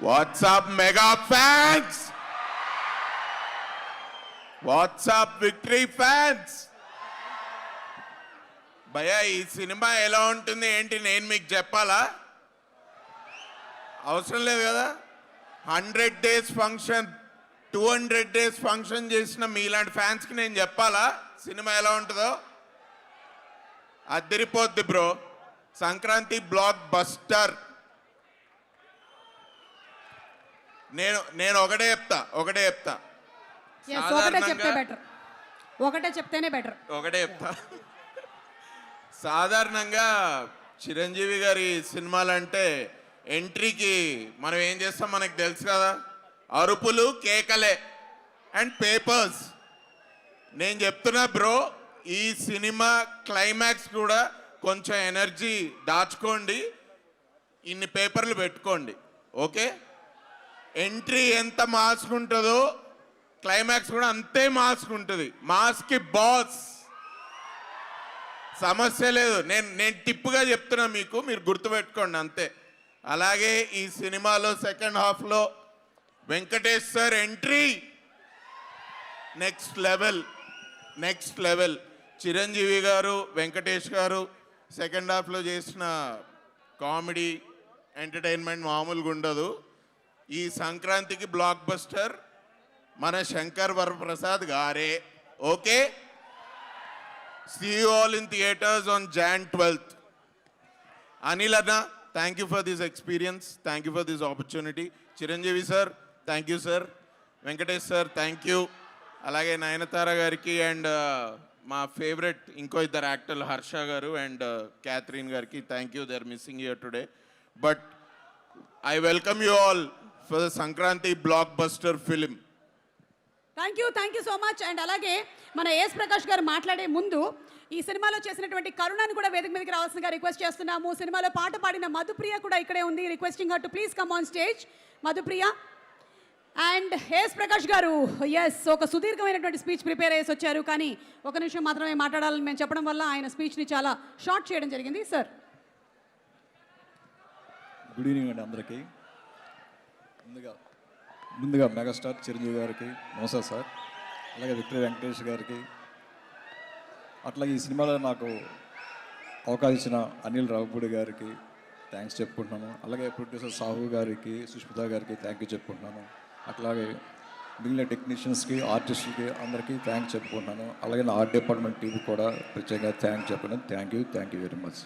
What's up, mega fans? What's up, victory fans? భయ్యా ఈ cinema ఎలా ఉంటుంది ఏంటి నేను మీకు చెప్పాలా? అవసరం లేదు కదా. 100 days ఫంక్షన్ 200 days ఫంక్షన్ చేసిన మీలాంటి ఫ్యాన్స్కి నేను చెప్పాలా సినిమా ఎలా ఉంటుందో? అదిరిపోద్ది బ్రో. Sankranti block buster. నేను ఒకటే చెప్తా సాధారణంగా చిరంజీవి గారి సినిమాలంటే ఎంట్రీకి మనం ఏం చేస్తాం మనకు తెలుసు కదా, అరుపులు కేకలే అండ్ పేపర్స్. నేను చెప్తున్నా బ్రో, ఈ సినిమా క్లైమాక్స్ కూడా కొంచెం ఎనర్జీ దాచుకోండి, ఇన్ని పేపర్లు పెట్టుకోండి, ఓకే? ఎంట్రీ ఎంత మాస్క్ ఉంటుందో క్లైమాక్స్ కూడా అంతే మాస్క్ ఉంటుంది. మాస్కి బాస్, సమస్య లేదు. నేను టిప్పుగా చెప్తున్నా మీకు, మీరు గుర్తుపెట్టుకోండి అంతే. అలాగే ఈ సినిమాలో సెకండ్ హాఫ్లో Venkatesh sir entry next level. Chiranjeevi గారు వెంకటేష్ గారు సెకండ్ హాఫ్లో చేసిన కామెడీ ఎంటర్టైన్మెంట్ మామూలుగా ఉండదు. ఈ సంక్రాంతికి బ్లాక్ బస్టర్ మన శంకర్ వరప్రసాద్ గారే, okay? See you all in theaters on Jan 12th. Anil Anna, thank you for this experience. Thank you for this opportunity. Chiranjeevi sir, thank you sir. Venkatesh sir, thank you. Alage Nayanthara gariki and my favorite inko iddaru actor Harsha garu and Catherine gariki, thank you. They are missing here today. But I welcome you all for the Sankranti blockbuster film. Thank you so much. And అలాగే మన yes Prakash గారు మాట్లాడే ముందు ఈ సినిమాలో చేసినటువంటి కరుణాన్ని కూడా వేదిక మీదకి రావాల్సిందిగా రిక్వెస్ట్ చేస్తున్నాము. సినిమాలో పాట పాడిన మధుప్రియ కూడా ఇక్కడే ఉంది. Requesting her to please come on stage. Madhupriya and S Prakash గారు, ఎస్ ఒక సుదీర్ఘమైనటువంటి స్పీచ్ ప్రిపేర్ చేసి వచ్చారు, కానీ ఒక నిమిషం మాత్రమే మాట్లాడాలని మేము చెప్పడం వల్ల ఆయన స్పీచ్ని చాలా షార్ట్ చేయడం జరిగింది. సార్ గుడ్ ఈవినింగ్ అండి అందరికీ. ముందుగా మెగాస్టార్ చిరంజీవి గారికి నమస్కారం సార్. అలాగే విక్టరీ వెంకటేష్ గారికి, అట్లాగే ఈ సినిమాలో నాకు అవకాశం ఇచ్చిన అనిల్ రావుపూడి గారికి థ్యాంక్స్ చెప్పుకుంటున్నాను. అలాగే ప్రొడ్యూసర్ సాహు గారికి, సుష్మిత గారికి థ్యాంక్ యూ చెప్పుకుంటున్నాను. అట్లాగే మిగిలిన టెక్నీషియన్స్కి, ఆర్టిస్టులకి అందరికీ థ్యాంక్స్ చెప్పుకుంటున్నాను. అలాగే నా ఆర్ట్ డిపార్ట్మెంట్ టీవీ కూడా ప్రత్యేకంగా థ్యాంక్ చెప్పుకున్నాను. Thank you very much.